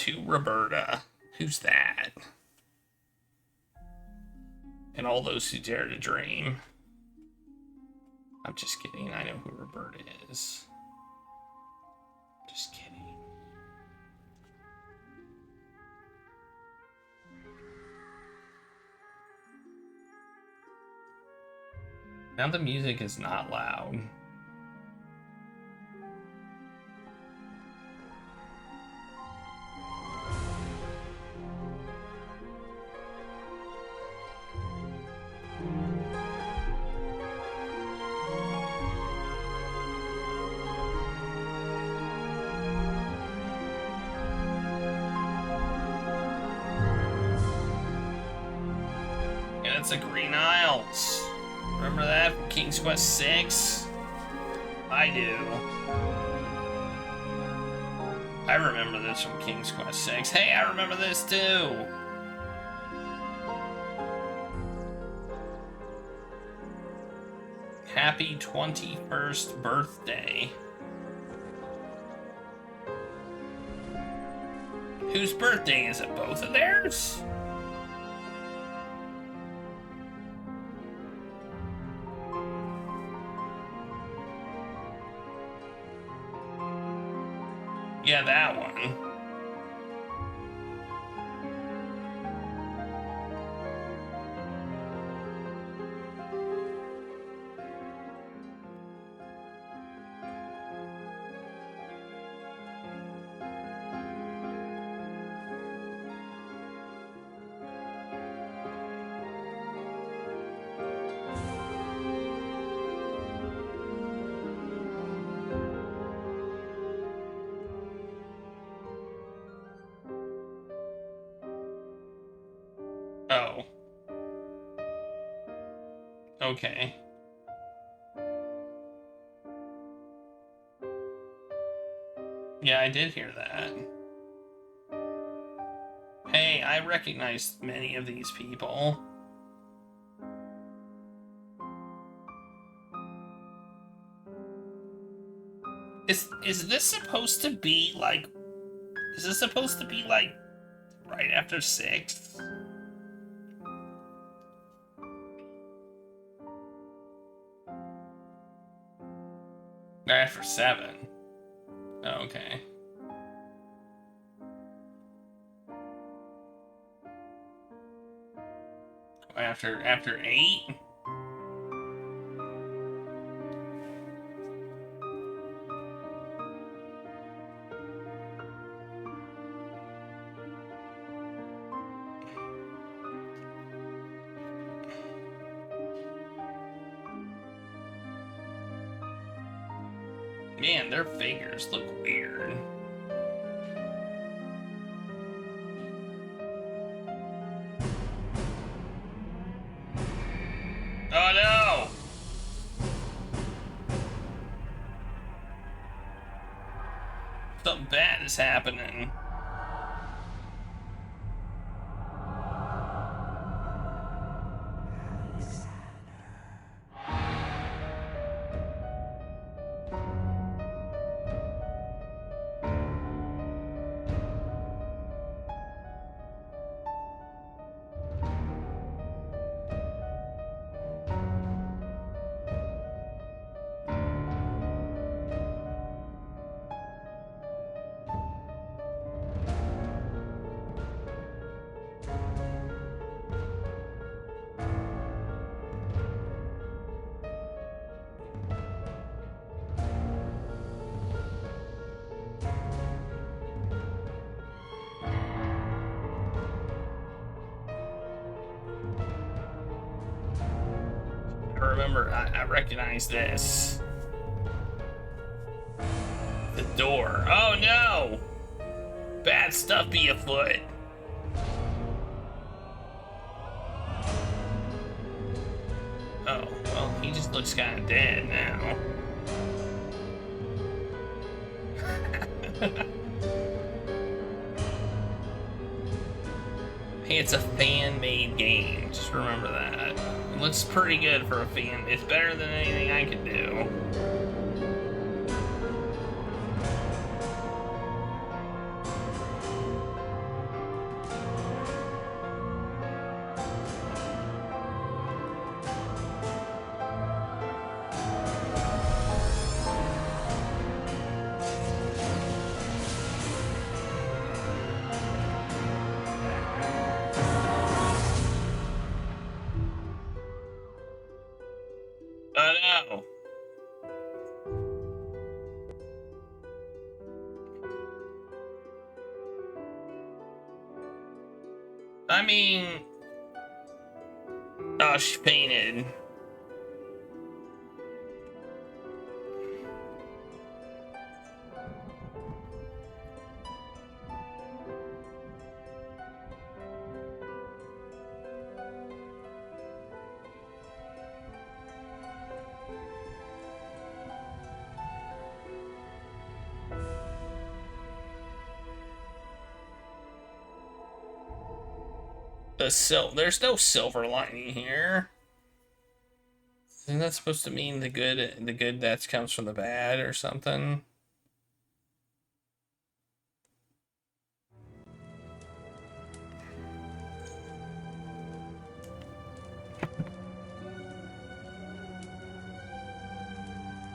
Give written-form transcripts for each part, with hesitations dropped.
to Roberta. Who's that? And all those who dare to dream. I'm just kidding. I know who Roberta is. Just kidding. Now the music is not loud. And it's a Green Isles. Remember that from King's Quest VI? I do. I remember this from King's Quest VI. Hey, I remember this too! Happy 21st birthday. Whose birthday is it? Both of theirs? Yeah, that one. Oh. Okay. Yeah, I did hear that. Hey, I recognize many of these people. Is this supposed to be like... Is this supposed to be like right after 6? Right after 7. Oh, okay. After 8? Man, their figures look weird. Oh no! Something bad is happening. Remember, I recognize this. The door. Oh no! Bad stuff be afoot. Oh, well, he just looks kind of dead now. Hey, it's a fan-made game. Just remember that. It looks pretty good for a fan. It's better than anything I could do. I mean... Oh, she painted. There's no silver lining here. Isn't that supposed to mean the good that comes from the bad or something?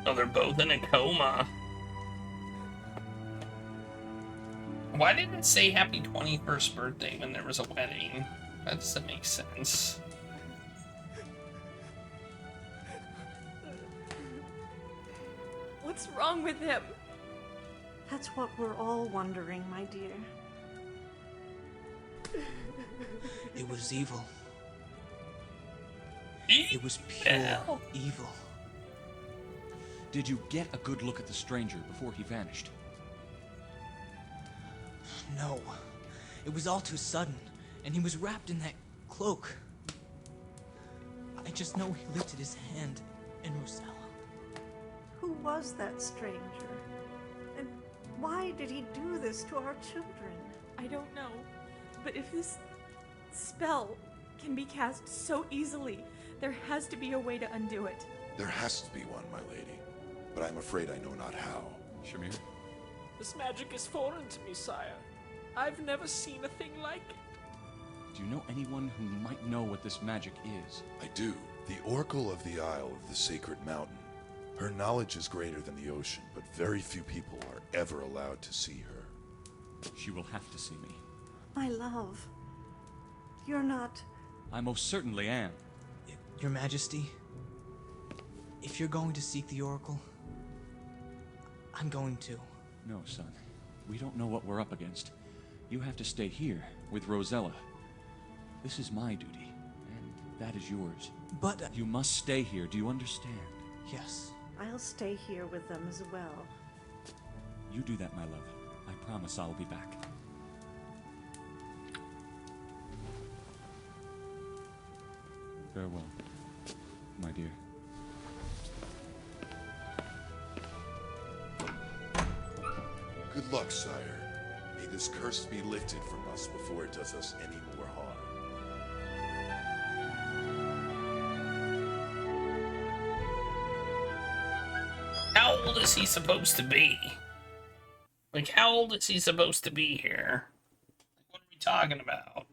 Oh, they're both in a coma. Why didn't it say happy 21st birthday when there was a wedding? That doesn't make sense. What's wrong with him? That's what we're all wondering, my dear. It was evil. It was pure evil. Did you get a good look at the stranger before he vanished? No. It was all too sudden, and he was wrapped in that cloak. I just know he lifted his hand and Rosella. Who was that stranger? And why did he do this to our children? I don't know, but if this spell can be cast so easily, there has to be a way to undo it. There has to be one, my lady, but I'm afraid I know not how. Shamir? This magic is foreign to me, sire. I've never seen a thing like it. Do you know anyone who might know what this magic is? I do. The Oracle of the Isle of the Sacred Mountain. Her knowledge is greater than the ocean, but very few people are ever allowed to see her. She will have to see me. My love, you're not... I most certainly am. Your Majesty, if you're going to seek the Oracle, I'm going to. No, son. We don't know what we're up against. You have to stay here with Rosella. This is my duty, and that is yours. But... You must stay here, do you understand? Yes. I'll stay here with them as well. You do that, my love. I promise I'll be back. Farewell, my dear. Good luck, sire. May this curse be lifted from us before it does us any more harm. How old is he supposed to be? Like, how old is he supposed to be here? What are we talking about?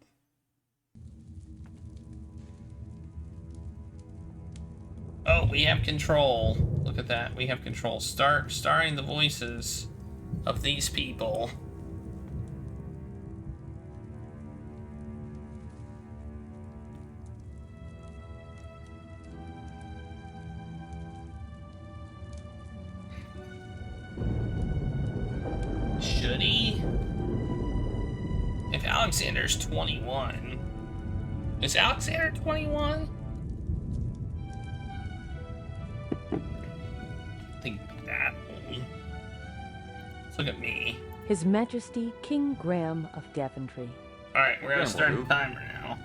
Oh, we have control. Look at that. We have control. Starring the voices of these people. Should he? If Alexander's 21. Is Alexander 21? I think that old. Let's look at me. His Majesty King Graham of Daventry. Alright, we're gonna start the timer now.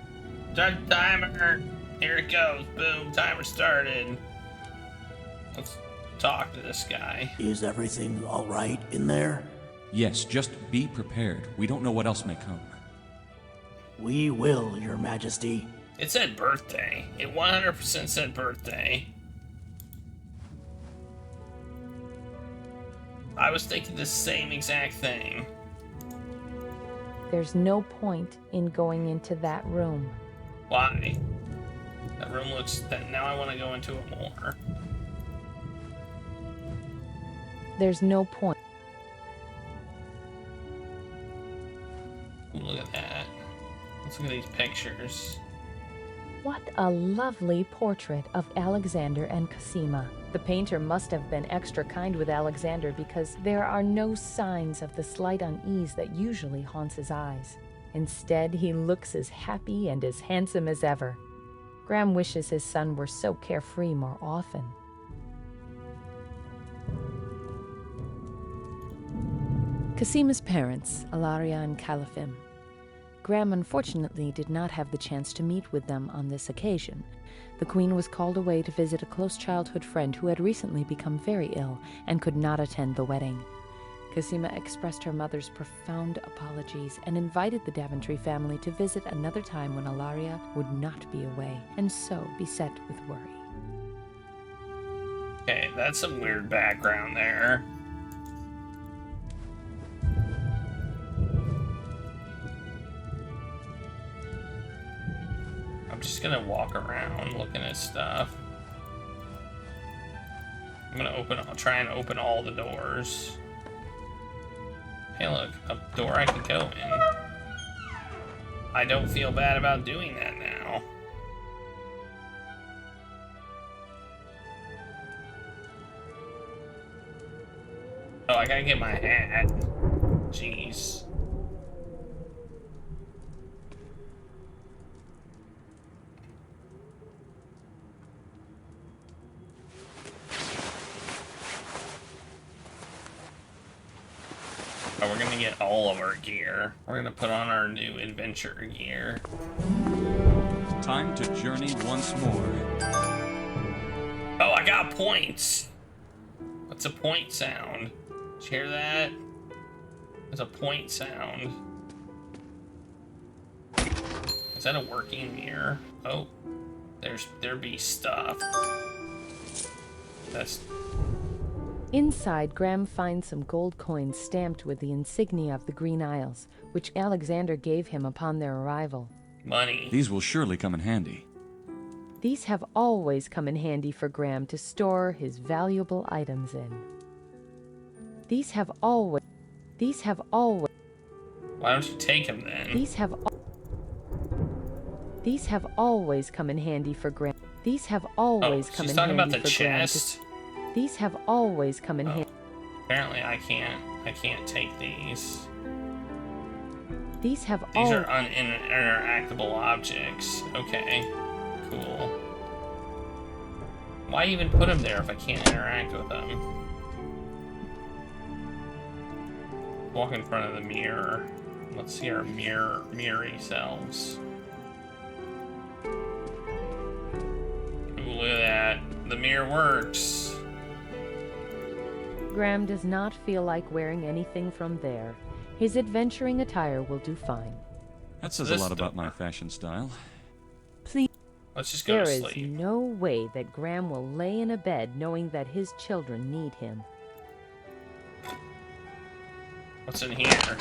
Start the timer! Here it goes. Boom, timer started. Let's talk to this guy. Is everything all right in there? Yes, just be prepared. We don't know what else may come. We will, Your Majesty. It said birthday. It 100% said birthday. I was thinking the same exact thing. There's no point in going into that room. Why? That room looks... Now I want to go into it more. There's no point. Ooh, look at that. Let's look at these pictures. What a lovely portrait of Alexander and Cosima. The painter must have been extra kind with Alexander because there are no signs of the slight unease that usually haunts his eyes. Instead, he looks as happy and as handsome as ever. Graham wishes his son were so carefree more often. Cosima's parents, Etheria and Calafim. Graham unfortunately did not have the chance to meet with them on this occasion. The Queen was called away to visit a close childhood friend who had recently become very ill and could not attend the wedding. Cosima expressed her mother's profound apologies and invited the Daventry family to visit another time when Etheria would not be away and so beset with worry. Okay, that's some weird background there. I'm just gonna walk around looking at stuff. I'm gonna try and open all the doors. Hey look, a door I can go in. I don't feel bad about doing that now. Oh, I gotta get my hat. Jeez. Oh, we're gonna get all of our gear. We're gonna put on our new adventure gear. Time to journey once more. Oh, I got points! What's a point sound? Did you hear that? It's a point sound. Is that a working mirror? Oh, there be stuff. That's... Inside, Graham finds some gold coins stamped with the insignia of the Green Isles, which Alexander gave him upon their arrival. Money. These will surely come in handy. These have always come in handy for Graham to store his valuable items in. These have always... Why don't you take them then? These have always come in handy for Graham. These have always come in handy for Graham. She's talking about the chest? These have always come in handy. Apparently I can't take these. These are uninteractable objects. Okay, cool. Why even put them there if I can't interact with them? Walk in front of the mirror. Let's see our mirrory selves. Ooh, look at that. The mirror works. Graham does not feel like wearing anything from there. His adventuring attire will do fine. That says a lot about my fashion style. Please. Let's just go to sleep. There is no way that Graham will lay in a bed knowing that his children need him. What's in here?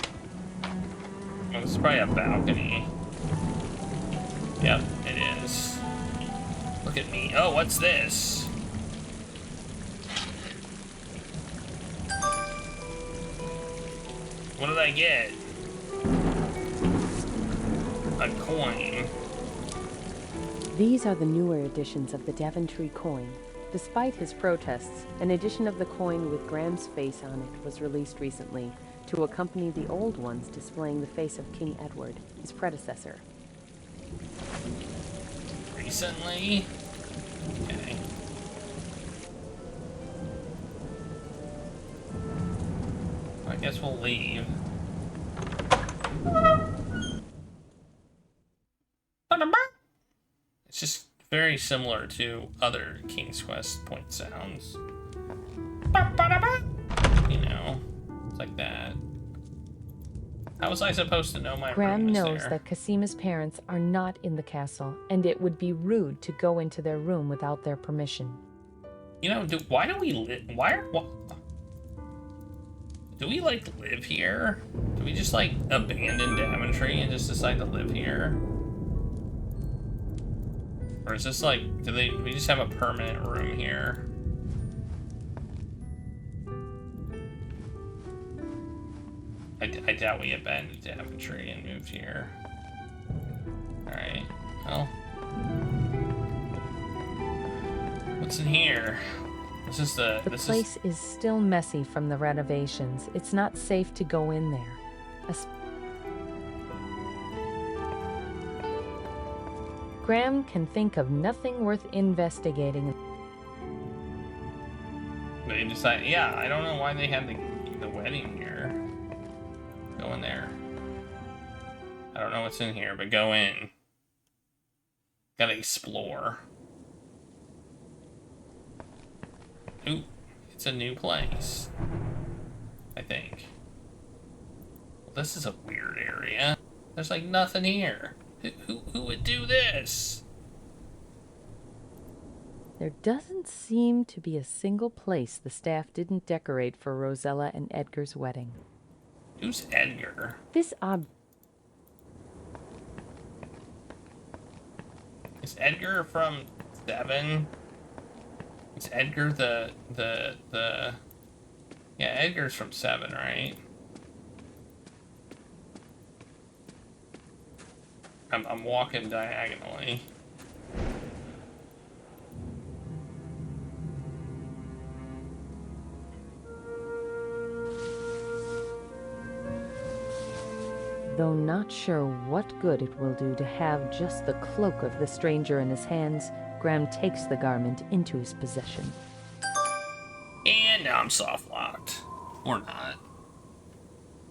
Oh, this is probably a balcony. Yep, it is. Look at me. Oh, what's this? What did I get? A coin. These are the newer editions of the Daventry coin. Despite his protests, an edition of the coin with Graham's face on it was released recently to accompany the old ones displaying the face of King Edward, his predecessor. Recently? Okay. I guess we'll leave. It's just very similar to other King's Quest point sounds. You know, it's like that. How was I supposed to know my Graham room was knows there? that Cosima's parents are not in the castle, and it would be rude to go into their room without their permission. You know, why do we live? Do we like live here? Do we just like abandon Daventry and just decide to live here? Or is this like, do we just have a permanent room here? I doubt we abandoned Daventry and moved here. Alright, well. What's in here? The place is still messy from the renovations. It's not safe to go in there. Graham can think of nothing worth investigating. They decide, yeah, I don't know why they had the wedding here. Go in there. I don't know what's in here, but go in. Gotta explore. Ooh, it's a new place. I think. Well, this is a weird area. There's like nothing here. Who would do this? There doesn't seem to be a single place the staff didn't decorate for Rosella and Edgar's wedding. Who's Edgar? This Is Edgar from 7? Is Edgar the yeah, Edgar's from 7, right? I'm walking diagonally. Though not sure what good it will do to have just the cloak of the stranger in his hands, Graham takes the garment into his possession. And now I'm soft locked. Or not.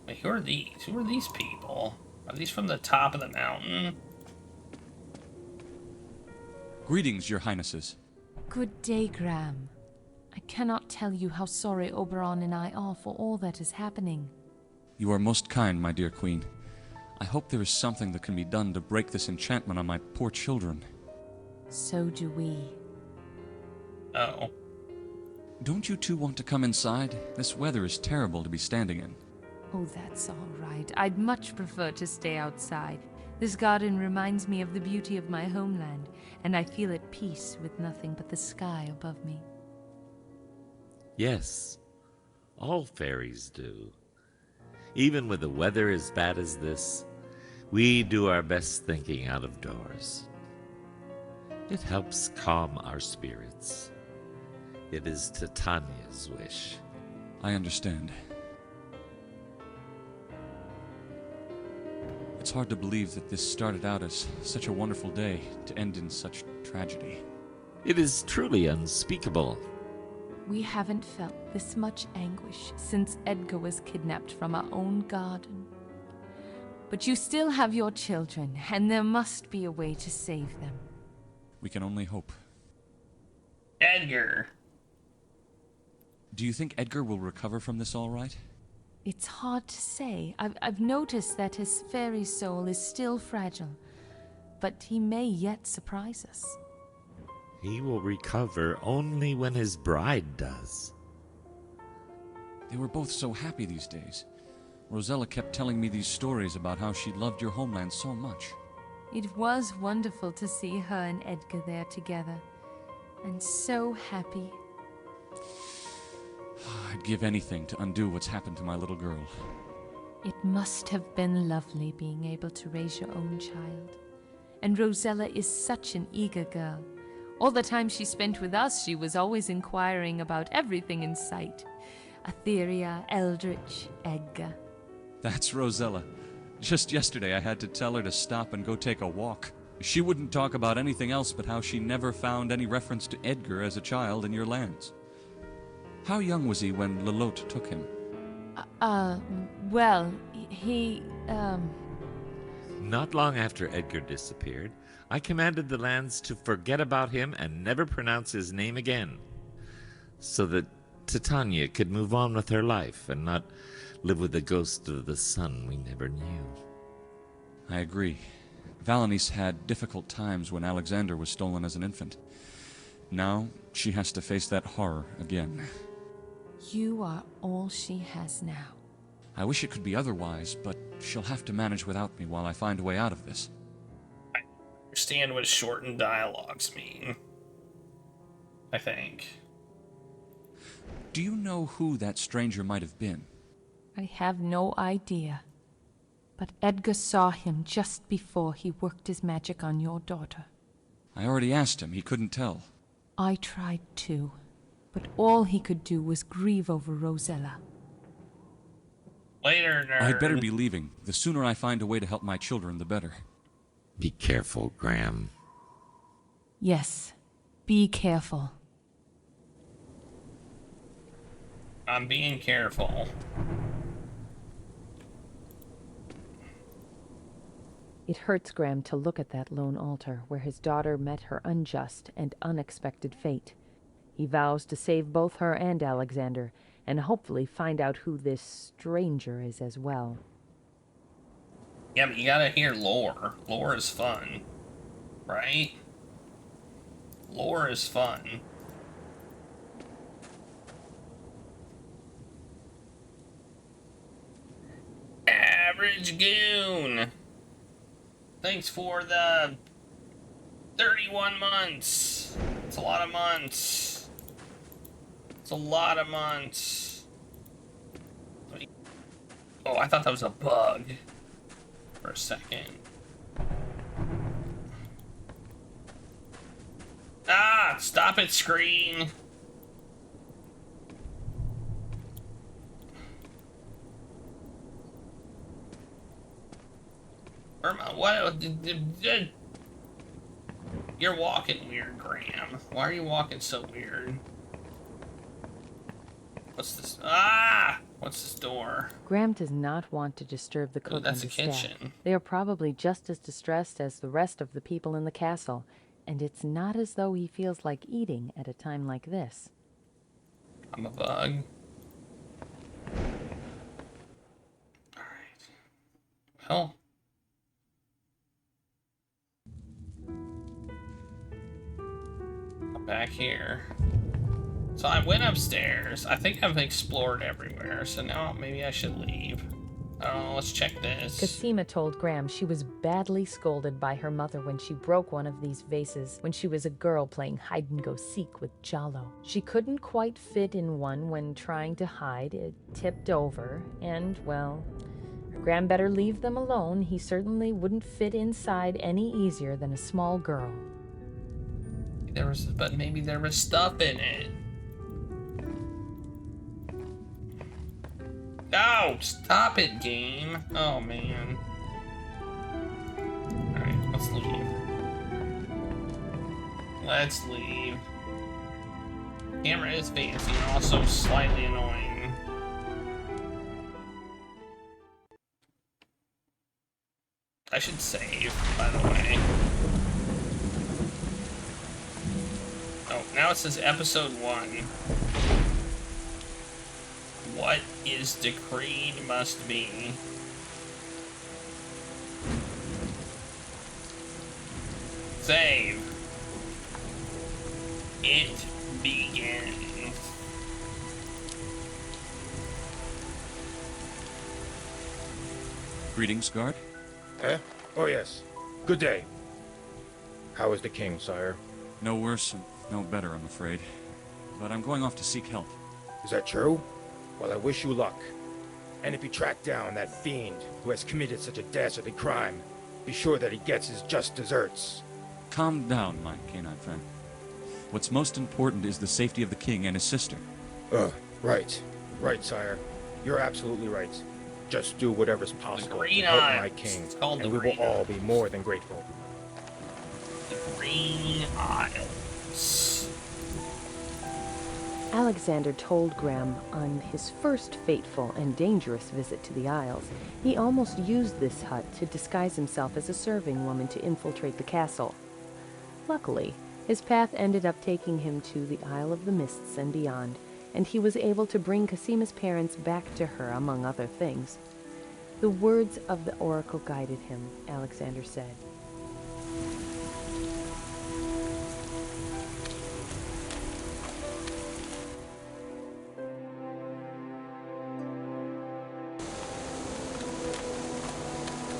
Wait, who are these? Who are these people? Are these from the top of the mountain? Greetings, your highnesses. Good day, Graham. I cannot tell you how sorry Oberon and I are for all that is happening. You are most kind, my dear queen. I hope there is something that can be done to break this enchantment on my poor children. So do we. Oh. Don't you two want to come inside? This weather is terrible to be standing in. Oh, that's all right. I'd much prefer to stay outside. This garden reminds me of the beauty of my homeland, and I feel at peace with nothing but the sky above me. Yes, all fairies do. Even with the weather as bad as this, we do our best thinking out of doors. It helps calm our spirits. It is Titania's wish. I understand. It's hard to believe that this started out as such a wonderful day to end in such tragedy. It is truly unspeakable. We haven't felt this much anguish since Edgar was kidnapped from our own garden. But you still have your children, and there must be a way to save them. We can only hope. Edgar. Do you think Edgar will recover from this all right? It's hard to say. I've noticed that his fairy soul is still fragile, but he may yet surprise us. He will recover only when his bride does. They were both so happy these days. Rosella kept telling me these stories about how she loved your homeland so much. It was wonderful to see her and Edgar there together, and so happy. I'd give anything to undo what's happened to my little girl. It must have been lovely being able to raise your own child. And Rosella is such an eager girl. All the time she spent with us, she was always inquiring about everything in sight. Etheria, Eldritch, Edgar. That's Rosella. Just yesterday I had to tell her to stop and go take a walk. She wouldn't talk about anything else but how she never found any reference to Edgar as a child in your lands. How young was he when Lelote took him? Well, he. Not long after Edgar disappeared, I commanded the lands to forget about him and never pronounce his name again, so that Titania could move on with her life and not live with the ghost of the son we never knew. I agree. Valanice had difficult times when Alexander was stolen as an infant. Now she has to face that horror again. You are all she has now. I wish it could be otherwise, but she'll have to manage without me while I find a way out of this. I understand what shortened dialogues mean. I think. Do you know who that stranger might have been? I have no idea. But Edgar saw him just before he worked his magic on your daughter. I already asked him. He couldn't tell. I tried too, but all he could do was grieve over Rosella. Later, nerd. I'd better be leaving. The sooner I find a way to help my children, the better. Be careful, Graham. Yes. Be careful. I'm being careful. It hurts Graham to look at that lone altar where his daughter met her unjust and unexpected fate. He vows to save both her and Alexander, and hopefully find out who this stranger is as well. Yeah, but you gotta hear lore. Lore is fun. Right? Lore is fun. Average Goon! Thanks for the 31 months. It's a lot of months. It's a lot of months. Oh, I thought that was a bug for a second. Ah! Stop it, screen! Where am I? What? You're walking weird, Graham. Why are you walking so weird? What's this? Ah! What's this door? Graham does not want to disturb the cook That's and a the staff. kitchen. They are probably just as distressed as the rest of the people in the castle, and it's not as though he feels like eating at a time like this. I'm a bug. Alright. Well. I'm back here. So I went upstairs. I think I've explored everywhere, so now maybe I should leave. Oh, let's check this. Cosima told Graham she was badly scolded by her mother when she broke one of these vases when she was a girl playing hide-and-go-seek with Giallo. She couldn't quite fit in one when trying to hide. It tipped over, and, well, Graham better leave them alone. He certainly wouldn't fit inside any easier than a small girl. But maybe there was stuff in it. No! Stop it, game! Oh, man. Alright, let's leave. Let's leave. Camera is fancy and also slightly annoying. I should save, by the way. Oh, now it says episode 1. What is decreed must be. Save. It begins. Greetings, guard. Eh? Oh, yes. Good day. How is the king, sire? No worse and no better, I'm afraid. But I'm going off to seek help. Is that true? Well, I wish you luck. And if you track down that fiend who has committed such a dastardly crime, be sure that he gets his just deserts. Calm down, my canine friend. What's most important is the safety of the king and his sister. Right. Right, sire. You're absolutely right. Just do whatever's possible to Green help Isles. my king, It's called and the we will Green all be more than grateful. The Green Isles. Alexander told Graham on his first fateful and dangerous visit to the Isles, he almost used this hut to disguise himself as a serving woman to infiltrate the castle. Luckily, his path ended up taking him to the Isle of the Mists and beyond, and he was able to bring Cosima's parents back to her, among other things. The words of the oracle guided him, Alexander said.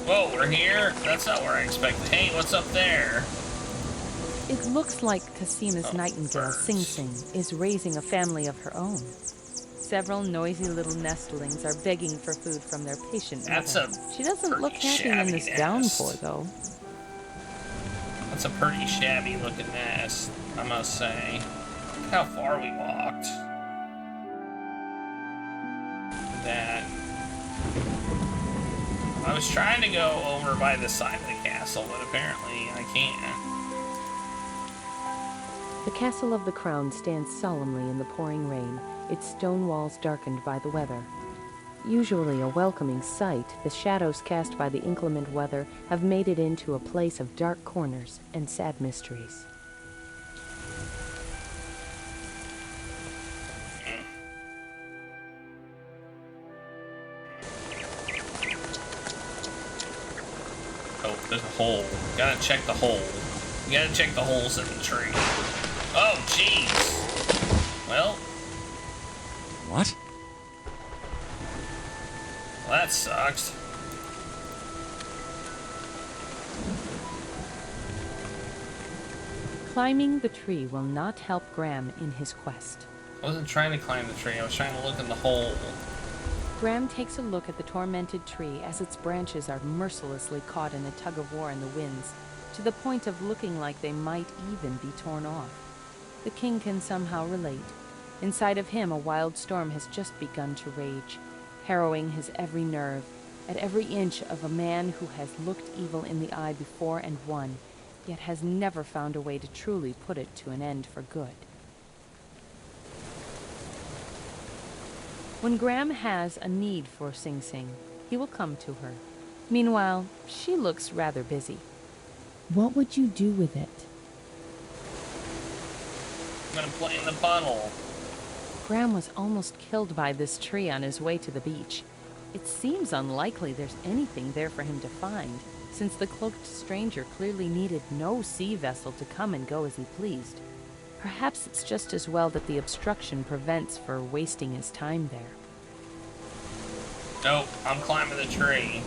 Whoa, we're here? That's not where I expected. Hey, what's up there? It looks like Cosima's nightingale, birds. Sing Sing, is raising a family of her own. Several noisy little nestlings are begging for food from their patient That's mother. a She doesn't look pretty happy in shabby this nest. downpour, though. That's a pretty shabby looking nest, I must say. Look how far we walked. That. I was trying to go over by the side of the castle, but apparently I can't. The castle of the crown stands solemnly in the pouring rain, its stone walls darkened by the weather. Usually a welcoming sight, the shadows cast by the inclement weather have made it into a place of dark corners and sad mysteries. Oh, there's a hole. Gotta check the hole. You gotta check the holes in the tree. Oh, jeez. Well. What? Well, that sucks. Climbing the tree will not help Graham in his quest. I wasn't trying to climb the tree. I was trying to look in the hole. Graham takes a look at the tormented tree as its branches are mercilessly caught in a tug-of-war in the winds, to the point of looking like they might even be torn off. The king can somehow relate. Inside of him, a wild storm has just begun to rage, harrowing his every nerve, at every inch of a man who has looked evil in the eye before and won, yet has never found a way to truly put it to an end for good. When Graham has a need for Sing Sing, he will come to her. Meanwhile, she looks rather busy. What would you do with it? I'm gonna play in the puddle. Graham was almost killed by this tree on his way to the beach. It seems unlikely there's anything there for him to find, since the cloaked stranger clearly needed no sea vessel to come and go as he pleased. Perhaps it's just as well that the obstruction prevents for wasting his time there. Nope, I'm climbing the tree.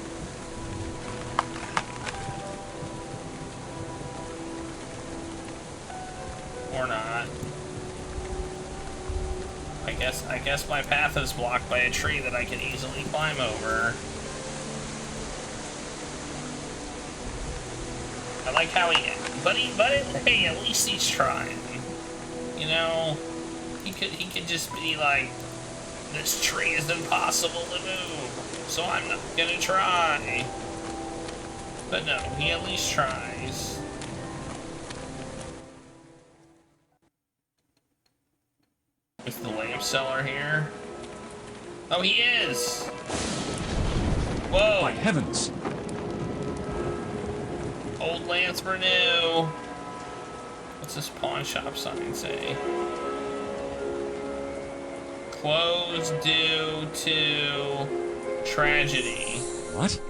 Or not. I guess my path is blocked by a tree that I can easily climb over. I like how hey, at least he's trying. You know, he could just be like, this tree is impossible to move, so I'm not gonna try. But no, he at least tries. Is the lamp seller here? Oh, he is! Whoa! By heavens! Old lamps for new. What's this pawn shop sign say? Closed due to tragedy. What?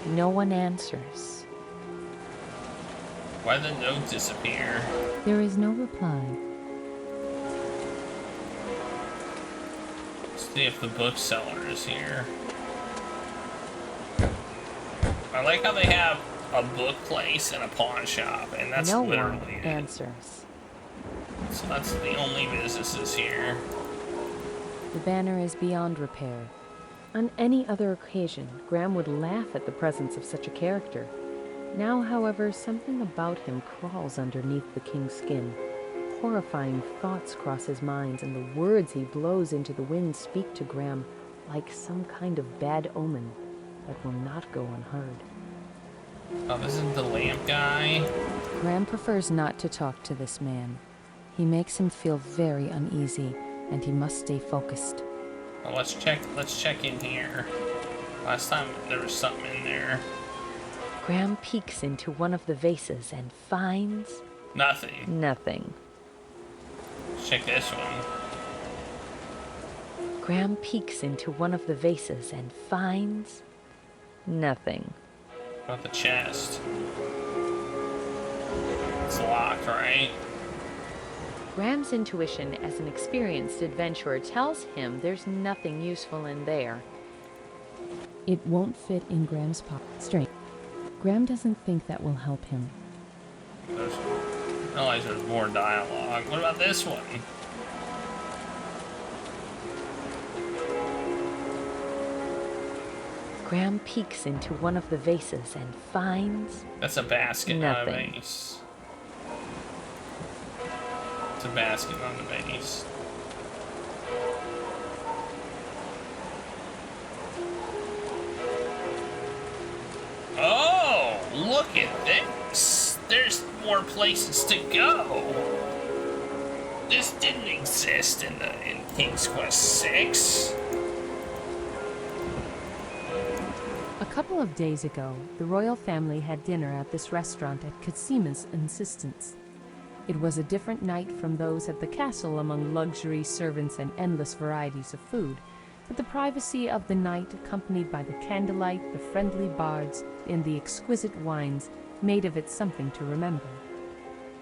No one answers. Why did the note disappear? There is no reply. Let's see if the bookseller is here. I like how they have a book place and a pawn shop, and that's no literally one it. answers. So that's the only businesses here. The banner is beyond repair. On any other occasion, Graham would laugh at the presence of such a character. Now, however, something about him crawls underneath the king's skin. Horrifying thoughts cross his mind, and the words he blows into the wind speak to Graham like some kind of bad omen that will not go unheard. Oh, this isn't the lamp guy? Graham prefers not to talk to this man. He makes him feel very uneasy, and he must stay focused. Well, let's check in here. Last time there was something in there. Graham peeks into one of the vases and finds... Nothing. Nothing. Let's check this one. Graham peeks into one of the vases and finds... Nothing. What about the chest? It's locked, right? Graham's intuition as an experienced adventurer tells him there's nothing useful in there. It won't fit in Graham's pocket. Strength. Graham doesn't think that will help him. I realize there's more dialogue. What about this one? Graham peeks into one of the vases and finds... That's a basket, nothing. not a vase. It's a basket on the base. look at this. There's more places to go. This didn't exist in King's Quest 6. A couple of days ago, the royal family had dinner at this restaurant at Casima's insistence. It was a different night from those at the castle among luxury, servants, and endless varieties of food, but the privacy of the night, accompanied by the candlelight, the friendly bards, and the exquisite wines, made of it something to remember.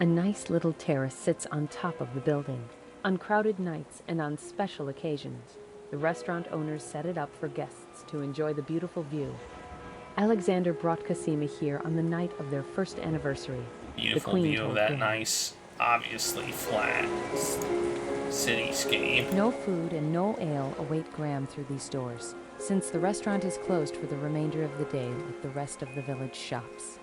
A nice little terrace sits on top of the building. On crowded nights and on special occasions, the restaurant owners set it up for guests to enjoy the beautiful view. Alexander brought Casima here on the night of their first anniversary. Beautiful view of that nice, obviously flat cityscape. No food and no ale await Graham through these doors, since the restaurant is closed for the remainder of the day like the rest of the village shops.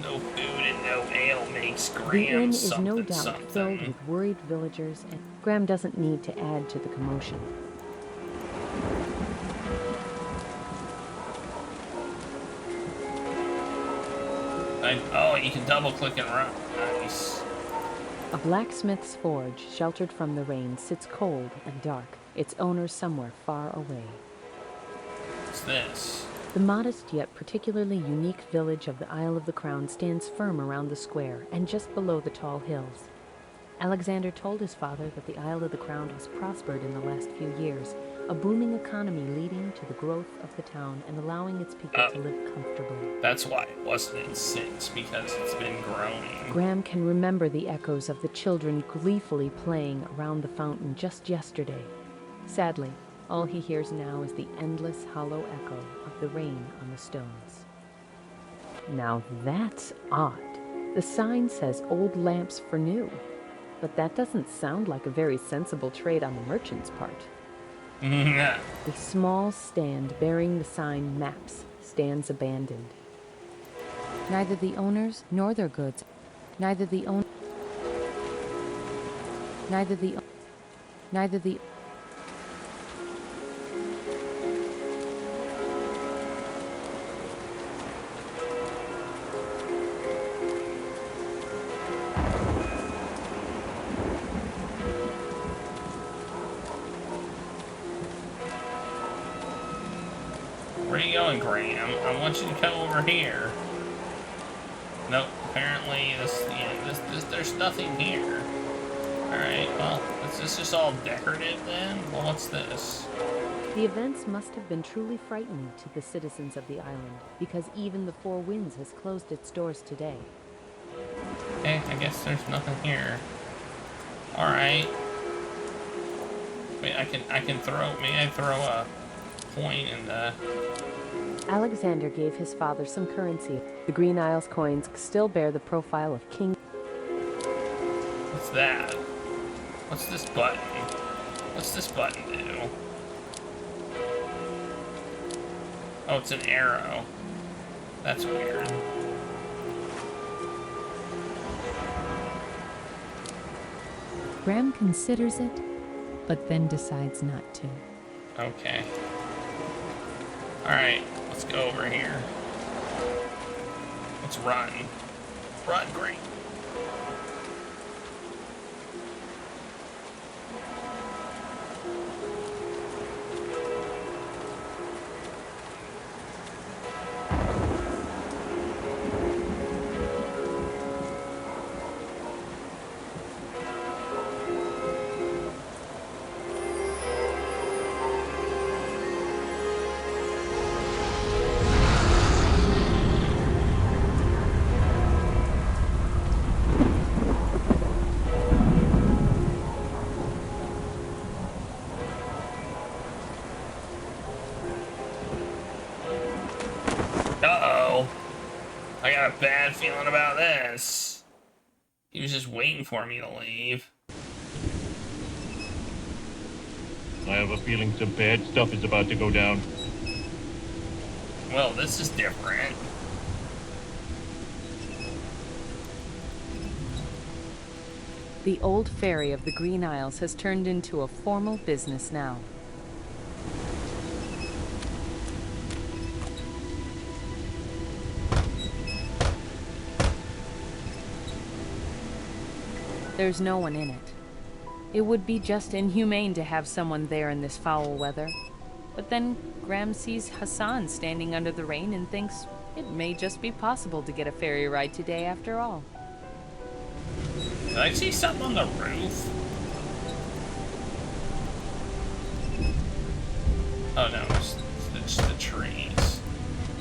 No food and no ale makes Graham The inn is something, no doubt something. filled with worried villagers, and Graham doesn't need to add to the commotion. Oh, you can double click and run. Nice. A blacksmith's forge, sheltered from the rain, sits cold and dark, its owner somewhere far away. What's this? The modest yet particularly unique village of the Isle of the Crown stands firm around the square and just below the tall hills. Alexander told his father that the Isle of the Crown has prospered in the last few years, a booming economy leading to the growth of the town and allowing its people to live comfortably. That's why it wasn't in 6, because it's been growing. Graham can remember the echoes of the children gleefully playing around the fountain just yesterday. Sadly, all he hears now is the endless hollow echo of the rain on the stones. Now that's odd. The sign says old lamps for new, but that doesn't sound like a very sensible trade on the merchant's part. A small stand bearing the sign Maps stands abandoned. Neither the owners nor their goods, neither the Where are you going, Graham? I want you to come over here. Nope, apparently there's nothing here. Alright, well, is this just all decorative then? Well, what's this? The events must have been truly frightening to the citizens of the island, because even the Four Winds has closed its doors today. Okay, I guess there's nothing here. Alright. Wait, may I throw a coin in the... Alexander gave his father some currency. The Green Isles coins still bear the profile of King. What's that? What's this button? What's this button do? Oh, it's an arrow. That's weird. Graham considers it, but then decides not to. Okay. Alright, let's go over here. Let's run. Run, Green. I got a bad feeling about this. He was just waiting for me to leave. I have a feeling some bad stuff is about to go down. Well, this is different. The old ferry of the Green Isles has turned into a formal business now. There's no one in it. It would be just inhumane to have someone there in this foul weather. But then Graham sees Hassan standing under the rain and thinks it may just be possible to get a ferry ride today after all. Did I see something on the roof? Oh no, it's the trees.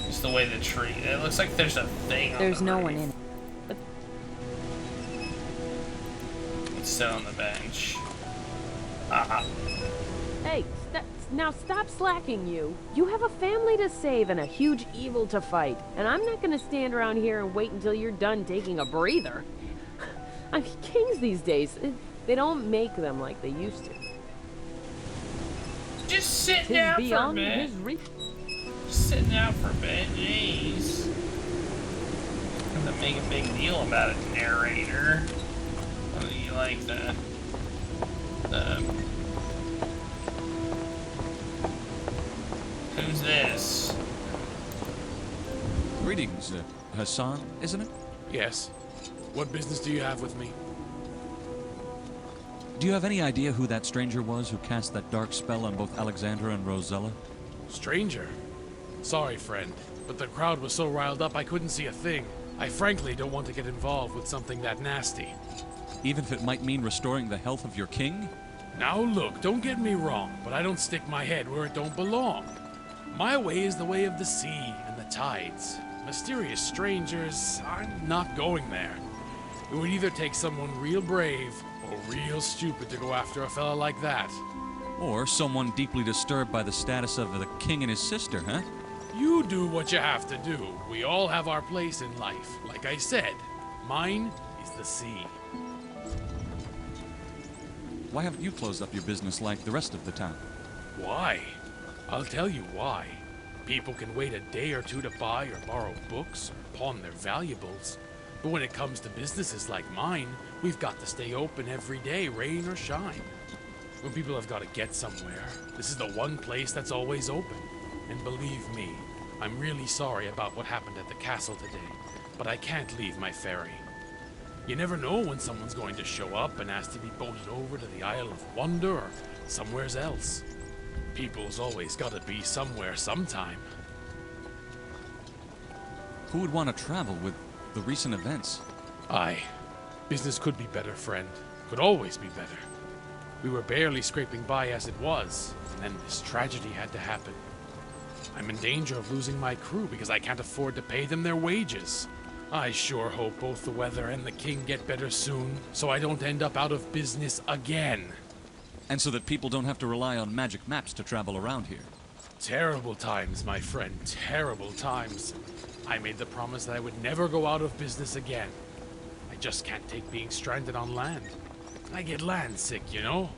It's the way the tree. It looks like there's a thing on There's the no roof. one in it. But Let's sit on the bench. Hey, now stop slacking, you. You have a family to save and a huge evil to fight. And I'm not gonna stand around here and wait until you're done taking a breather. I mean, kings these days, they don't make them like they used to. Just sit Tis down for a beyond bit. his reach. Just sitting down for a bit, jeez. I'm gonna make a big deal about it, narrator. What do you like the who's this? Greetings, Hassan, isn't it? Yes. What business do you have with me? Do you have any idea who that stranger was who cast that dark spell on both Alexandra and Rosella? Stranger? Sorry, friend, but the crowd was so riled up I couldn't see a thing. I frankly don't want to get involved with something that nasty. Even if it might mean restoring the health of your king? Now look, don't get me wrong, but I don't stick my head where it don't belong. My way is the way of the sea and the tides. Mysterious strangers, I'm not going there. It would either take someone real brave or real stupid to go after a fella like that. Or someone deeply disturbed by the status of the king and his sister, huh? You do what you have to do. We all have our place in life. Like I said, mine is the sea. Why haven't you closed up your business like the rest of the town? Why? I'll tell you why. People can wait a day or two to buy or borrow books or pawn their valuables. But when it comes to businesses like mine, we've got to stay open every day, rain or shine. When people have got to get somewhere, this is the one place that's always open. And believe me, I'm really sorry about what happened at the castle today, but I can't leave my ferry. You never know when someone's going to show up and ask to be boated over to the Isle of Wonder or somewheres else. People's always got to be somewhere sometime. Who would want to travel with the recent events? Aye. Business could be better, friend. Could always be better. We were barely scraping by as it was, and then this tragedy had to happen. I'm in danger of losing my crew because I can't afford to pay them their wages. I sure hope both the weather and the king get better soon, so I don't end up out of business again. And so that people don't have to rely on magic maps to travel around here. Terrible times, my friend, terrible times. I made the promise that I would never go out of business again. I just can't take being stranded on land. I get land sick, you know?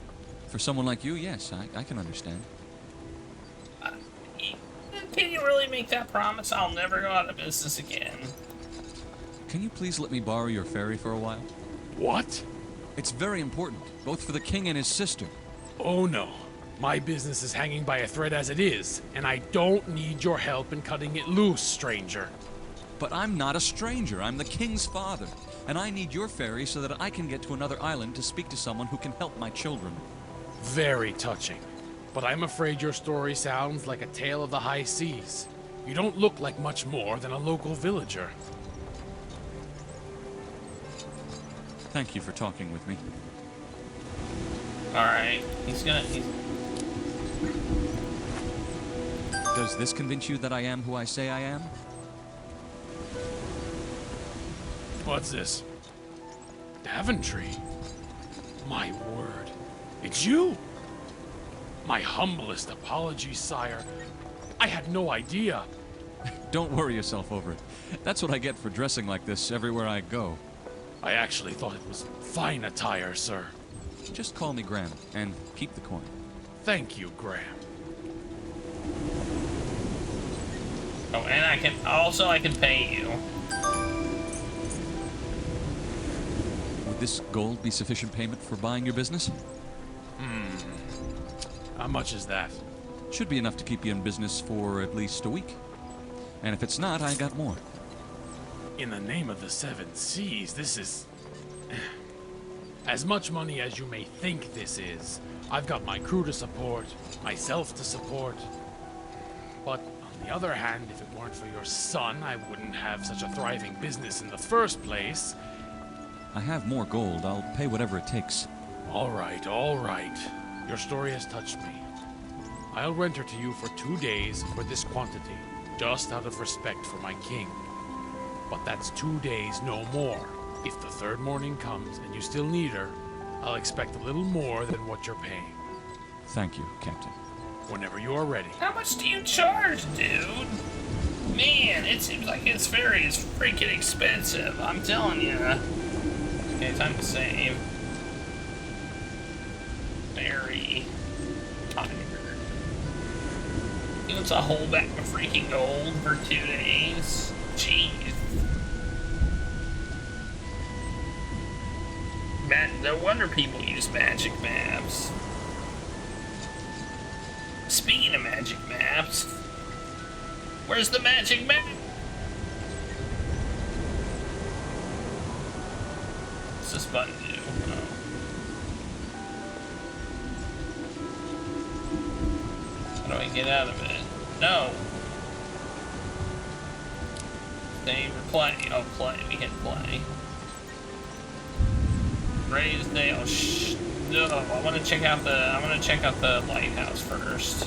For someone like you, yes, I can understand. Can you really make that promise? I'll never go out of business again. Can you please let me borrow your ferry for a while? What? It's very important, both for the king and his sister. Oh no. My business is hanging by a thread as it is, and I don't need your help in cutting it loose, stranger. But I'm not a stranger. I'm the king's father. And I need your ferry so that I can get to another island to speak to someone who can help my children. Very touching. But I'm afraid your story sounds like a tale of the high seas. You don't look like much more than a local villager. Thank you for talking with me. Alright, Does this convince you that I am who I say I am? What's this? Daventry? My word. It's you! My humblest apologies, sire. I had no idea. Don't worry yourself over it. That's what I get for dressing like this everywhere I go. I actually thought it was fine attire, sir. Just call me Graham, and keep the coin. Thank you, Graham. Oh, and I can pay you. Would this gold be sufficient payment for buying your business? How much is that? Should be enough to keep you in business for at least a week. And if it's not, I got more. In the name of the seven seas, this is... As much money as you may think this is, I've got my crew to support, myself to support. But on the other hand, if it weren't for your son, I wouldn't have such a thriving business in the first place. I have more gold. I'll pay whatever it takes. All right, all right. Your story has touched me. I'll rent her to you for 2 days for this quantity, just out of respect for my king. But that's 2 days, no more. If the third morning comes and you still need her, I'll expect a little more than what you're paying. Thank you, Captain. Whenever you are ready. How much do you charge, dude? Man, it seems like his ferry is freaking expensive. I'm telling you. Okay, time to save. Ferry. Timer. He wants a whole bag of freaking gold for 2 days. Jeez. No wonder people use magic maps. Speaking of magic maps, where's the magic map? What's this button do? Oh. How do I get out of it? No. Save or play? Oh, play. We hit play. Raise Dale. No, I want to check out the lighthouse first.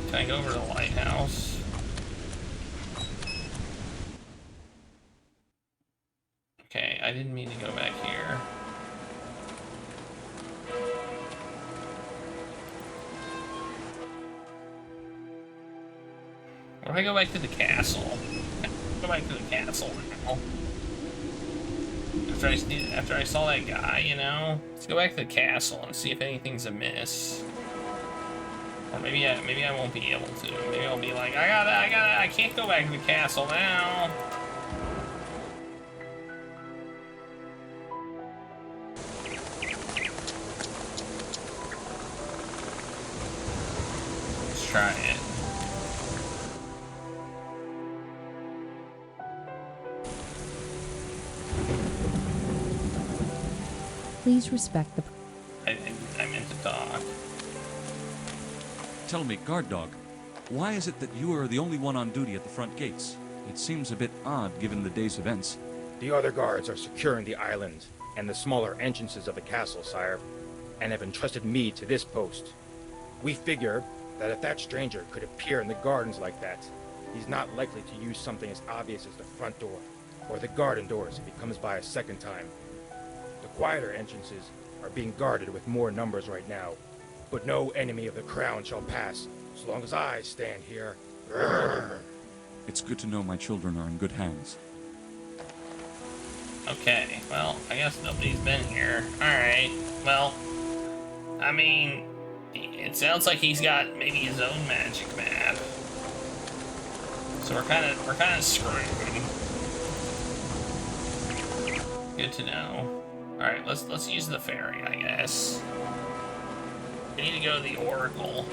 Can I go over to the lighthouse? Okay, I didn't mean to go back here. Or do I go back to the castle? Go back to the castle now. After I saw that guy, you know? Let's go back to the castle and see if anything's amiss. Or maybe I won't be able to. Maybe I'll be like, I can't go back to the castle now. Let's try it. Please respect the... I meant to talk. Tell me, guard dog, why is it that you are the only one on duty at the front gates? It seems a bit odd given the day's events. The other guards are securing the island and the smaller entrances of the castle, sire, and have entrusted me to this post. We figure that if that stranger could appear in the gardens like that, he's not likely to use something as obvious as the front door or the garden doors if he comes by a second time. The quieter entrances are being guarded with more numbers right now, but no enemy of the crown shall pass as long as I stand here. It's good to know my children are in good hands. Okay, well, I guess nobody's been here. Alright, well, I mean, it sounds like he's got maybe his own magic map. So we're kind of screwed. Good to know. Alright, let's use the ferry, I guess. We need to go to the Oracle,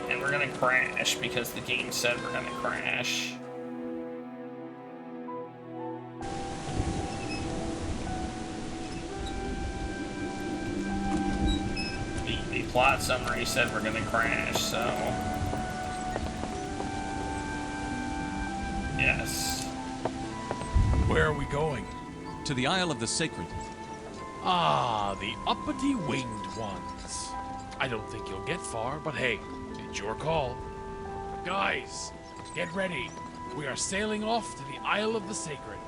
and we're gonna crash because the game said we're gonna crash. The plot summary said we're gonna crash, so... Yes. Where are we going? To the Isle of the Sacred. Ah, the uppity winged ones. I don't think you'll get far, but hey, it's your call. Guys, get ready. We are sailing off to the Isle of the Sacred.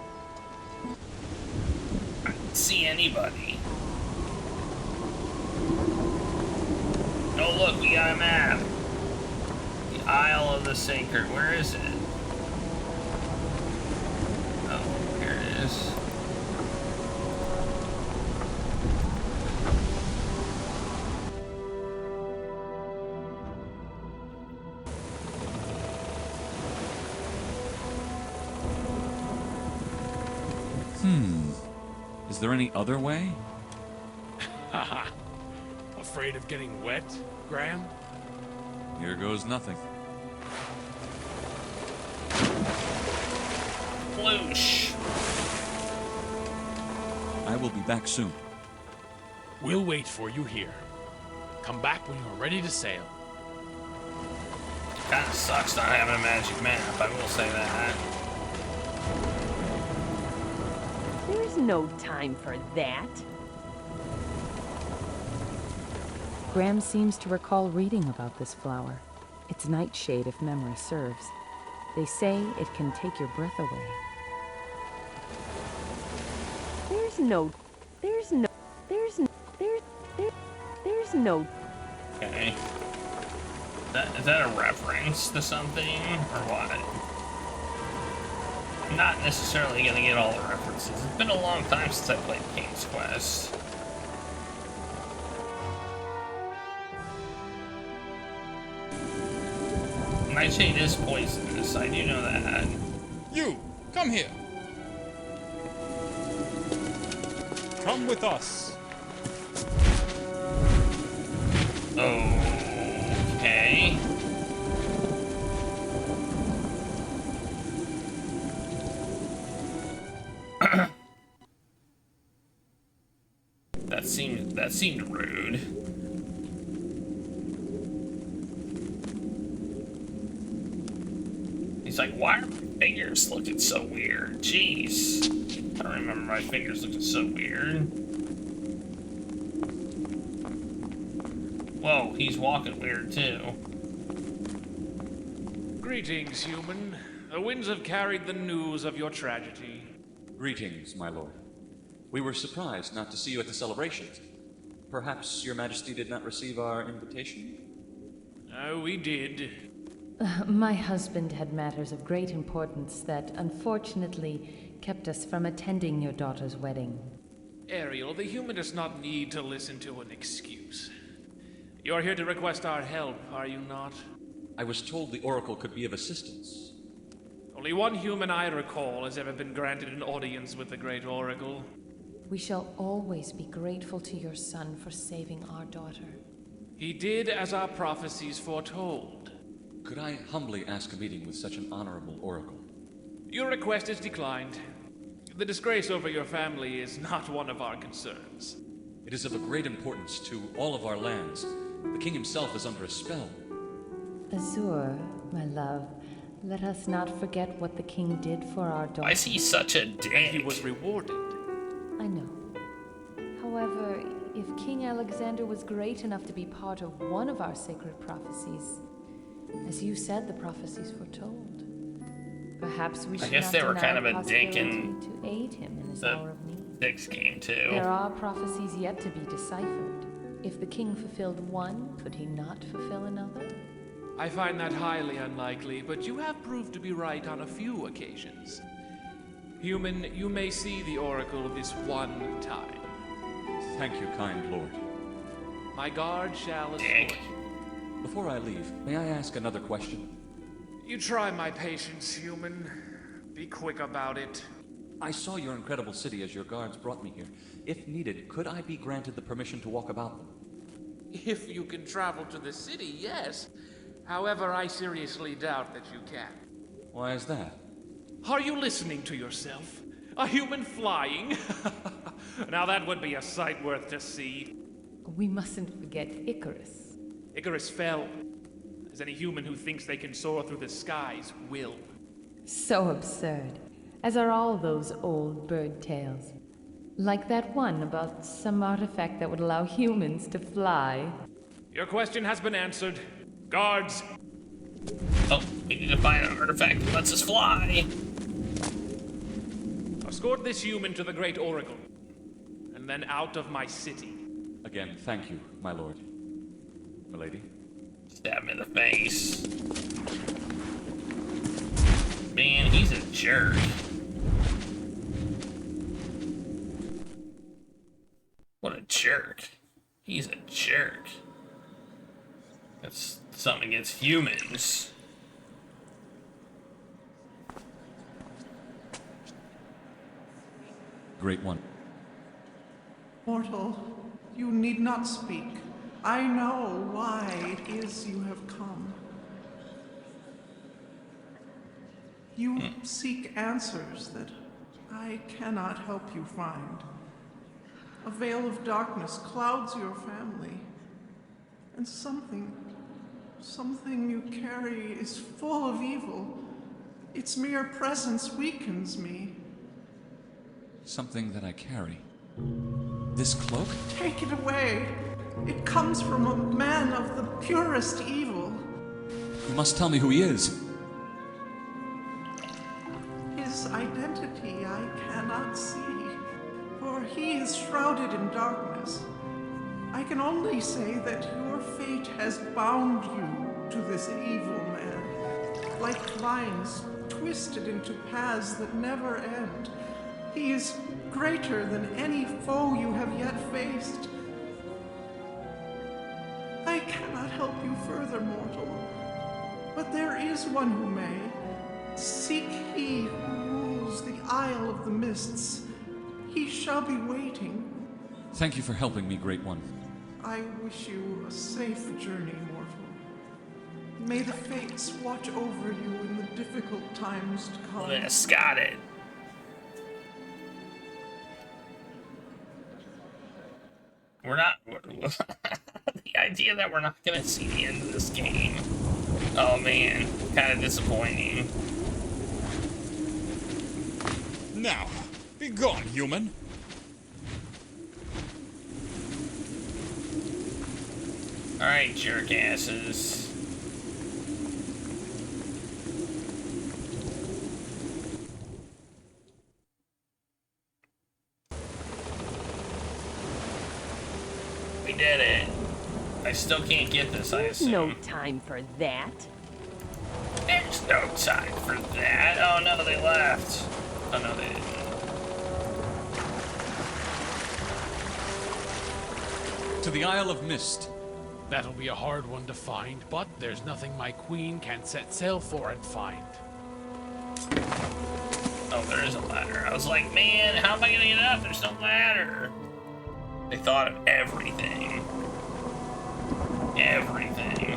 I don't see anybody. Oh look, we got a map. The Isle of the Sacred, where is it? Oh, here it is. Is there any other way? Haha. Afraid of getting wet, Graham? Here goes nothing. Whoosh. I I will be back soon. We'll wait for you here. Come back when you're ready to sail. Kinda sucks not having a magic map, I will say that. There's no time for that. Graham seems to recall reading about this flower. It's nightshade if memory serves. They say it can take your breath away. There's no. Okay. Is that a reference to something, or what? I'm not necessarily gonna get all the references. It's been a long time since I played King's Quest. Nightshade is poisonous, I do know that. You, come here. Come with us. Okay. That seemed rude. He's like, why are my fingers looking so weird? Jeez. I don't remember my fingers looking so weird. Whoa, he's walking weird too. Greetings, human. The winds have carried the news of your tragedy. Greetings, my lord. We were surprised not to see you at the celebrations. Perhaps your majesty did not receive our invitation? We did. My husband had matters of great importance that, unfortunately, kept us from attending your daughter's wedding. Ariel, the human does not need to listen to an excuse. You're here to request our help, are you not? I was told the Oracle could be of assistance. Only one human I recall has ever been granted an audience with the Great Oracle. We shall always be grateful to your son for saving our daughter. He did as our prophecies foretold. Could I humbly ask a meeting with such an honorable Oracle? Your request is declined. The disgrace over your family is not one of our concerns. It is of a great importance to all of our lands. The king himself is under a spell. Azur, my love, let us not forget what the king did for our daughter. Why is he such a dick? He was rewarded. I know. However, if King Alexander was great enough to be part of one of our sacred prophecies, as you said, the prophecies foretold, perhaps we should I guess not they were deny kind of the a dick in possibility to aid him in his hour of need. 6 game too. There are prophecies yet to be deciphered. If the king fulfilled one, could he not fulfill another? I find that highly unlikely, but you have proved to be right on a few occasions. Human, you may see the Oracle this one time. Thank you, kind lord. My guard shall escort you. Before I leave, may I ask another question? You try my patience, human. Be quick about it. I saw your incredible city as your guards brought me here. If needed, could I be granted the permission to walk about them? If you can travel to the city, yes. However, I seriously doubt that you can. Why is that? Are you listening to yourself? A human flying? Now that would be a sight worth to see. We mustn't forget Icarus. Icarus fell, as any human who thinks they can soar through the skies will. So absurd, as are all those old bird tales. Like that one about some artifact that would allow humans to fly. Your question has been answered. Guards! Oh, we need to find an artifact that lets us fly. Escort this human to the Great Oracle, and then out of my city. Again, thank you, my lord. Milady? Stab him in the face. Man, he's a jerk. What a jerk. He's a jerk. That's something against humans. Great one. Mortal, you need not speak. I know why it is you have come. You seek answers that I cannot help you find. A veil of darkness clouds your family. And something you carry is full of evil. Its mere presence weakens me. Something that I carry. This cloak? Take it away. It comes from a man of the purest evil. You must tell me who he is. His identity I cannot see, for he is shrouded in darkness. I can only say that your fate has bound you to this evil man, like vines twisted into paths that never end. He is greater than any foe you have yet faced. I cannot help you further, mortal, but there is one who may. Seek he who rules the Isle of the Mists. He shall be waiting. Thank you for helping me, Great One. I wish you a safe journey, mortal. May the fates watch over you in the difficult times to come. Yes, got it. We're not... the idea that we're not gonna see the end of this game. Oh man, kind of disappointing. Now, be gone, human. Alright, jerkasses. We did it. I still can't get this, I assume. No time for that. There's no time for that. Oh no, they left. Oh no, they didn't. To the Isle of Mist. That'll be a hard one to find, but there's nothing my queen can't set sail for and find. Oh, there is a ladder. I was like, man, how am I gonna get up? There's no ladder. They thought of everything. Everything.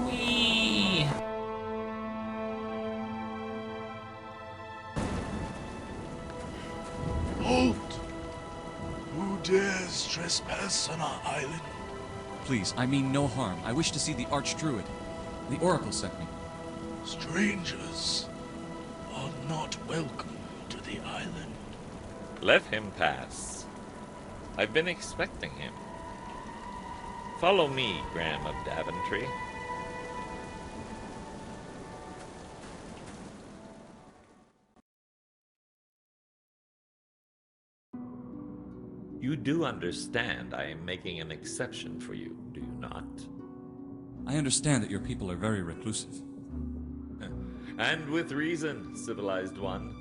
Whee! Halt! Who dares trespass on our island? Please, I mean no harm. I wish to see the Archdruid. The Oracle sent me. Strangers are not welcome to the island. Let him pass. I've been expecting him. Follow me, Graham of Daventry. You do understand I am making an exception for you, do you not? I understand that your people are very reclusive. And with reason, civilized one.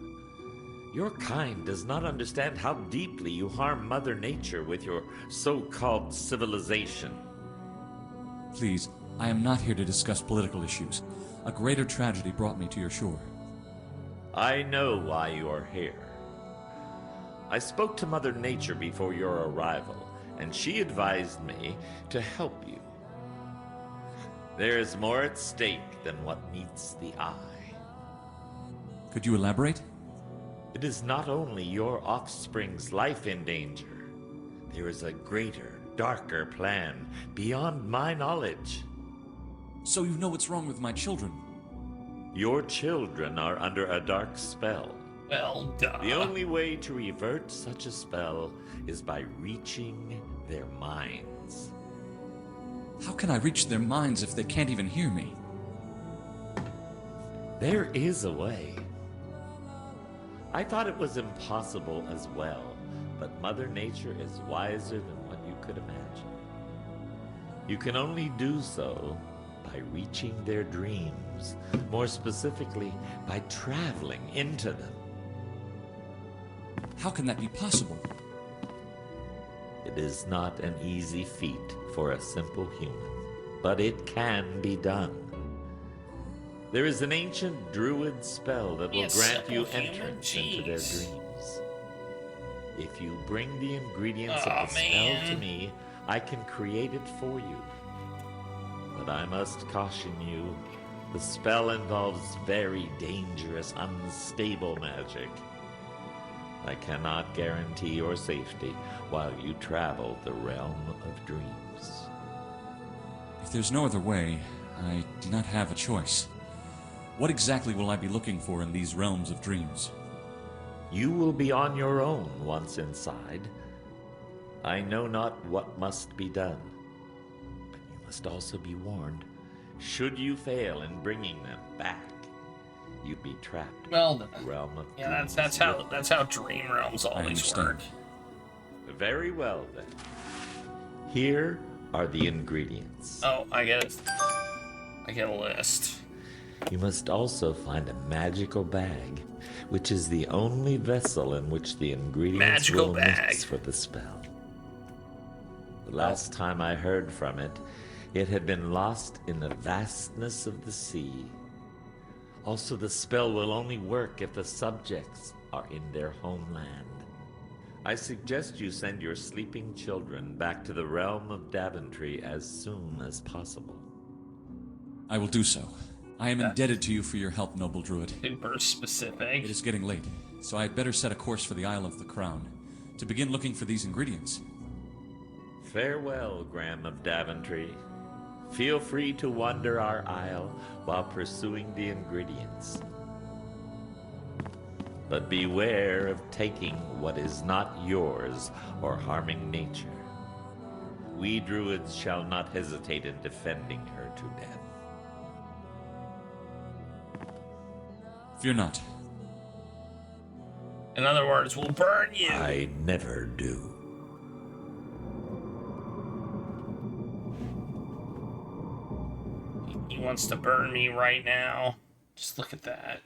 Your kind does not understand how deeply you harm Mother Nature with your so-called civilization. Please, I am not here to discuss political issues. A greater tragedy brought me to your shore. I know why you are here. I spoke to Mother Nature before your arrival, and she advised me to help you. There is more at stake than what meets the eye. Could you elaborate? It is not only your offspring's life in danger. There is a greater, darker plan beyond my knowledge. So you know what's wrong with my children? Your children are under a dark spell. Well, duh. The only way to revert such a spell is by reaching their minds. How can I reach their minds if they can't even hear me? There is a way. I thought it was impossible as well, but Mother Nature is wiser than what you could imagine. You can only do so by reaching their dreams, more specifically, by traveling into them. How can that be possible? It is not an easy feat for a simple human, but it can be done. There is an ancient druid spell that will grant you entrance into their dreams. If you bring the ingredients of the spell to me, I can create it for you. But I must caution you, The spell involves very dangerous, unstable magic. I cannot guarantee your safety while you travel the realm of dreams. If there's no other way, I do not have a choice. What exactly will I be looking for in these realms of dreams? You will be on your own once inside. I know not what must be done, but you must also be warned. Should you fail in bringing them back, you'd be trapped. Well, in the realm of yeah, dreams. that's how dream realms always work. Very well then. Here are the ingredients. Oh, I get a list. You must also find a magical bag, which is the only vessel in which the ingredients will mix for the spell. The last time I heard from it, it had been lost in the vastness of the sea. Also, the spell will only work if the subjects are in their homeland. I suggest you send your sleeping children back to the realm of Daventry as soon as possible. I will do so. I am indebted to you for your help, noble druid. Super specific. It is getting late, so I had better set a course for the Isle of the Crown, to begin looking for these ingredients. Farewell, Graham of Daventry. Feel free to wander our isle while pursuing the ingredients. But beware of taking what is not yours or harming nature. We druids shall not hesitate in defending her to death. Fear not. In other words, we'll burn you. I never do. He wants to burn me right now. Just look at that.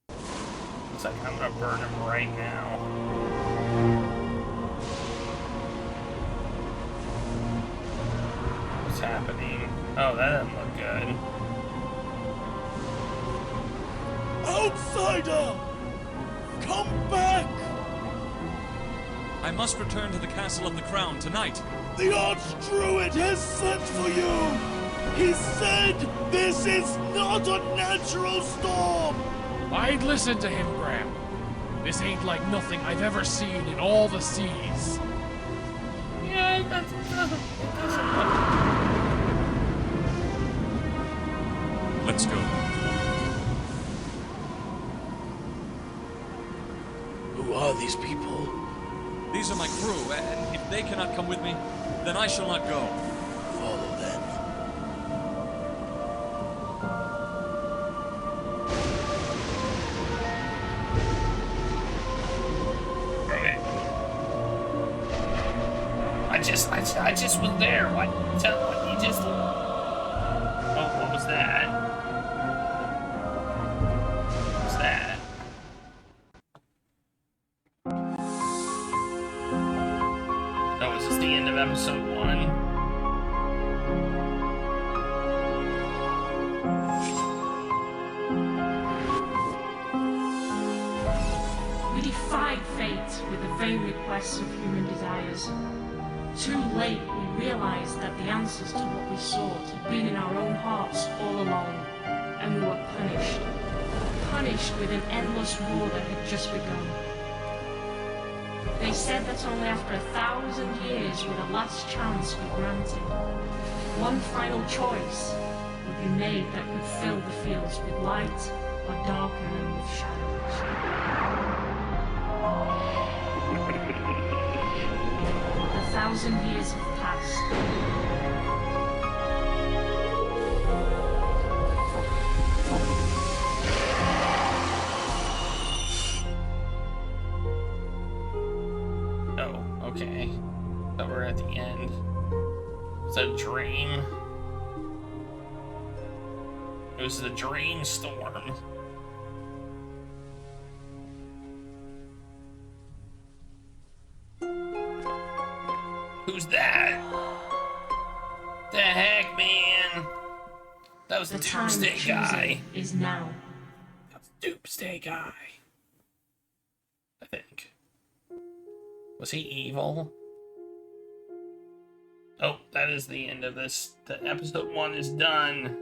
Looks like I'm gonna burn him right now. What's happening? Oh, that doesn't look good. Outsider! Come back! I must return to the Castle of the Crown tonight. The Archdruid has sent for you! He said this is not a natural storm! I'd listen to him, Graham. This ain't like nothing I've ever seen in all the seas. Yeah, that's Let's go. Who are these people? These are my crew, and if they cannot come with me, then I shall not go. Follow them. okay. I just was there. What you just? Oh, what was that? What was that? Oh, is this the end of episode 1? We defied fate with the vain requests of human desires. Too late, we realized that the answers to what we sought had been in our own hearts all along, and we were punished. Punished with an endless war that had just begun. They said that only after 1,000 years would a last chance be granted. One final choice would be made that could fill the fields with light or darken them with shadows. 1,000 years have passed. Oh, okay. So we're at the end. It's a dream. It was the dream storm. Who's that? The heck, man? That was the Doomsday guy. Is now. That was the Doomsday guy. I think. Was he evil? Oh, that is the end of this. The episode 1 is done.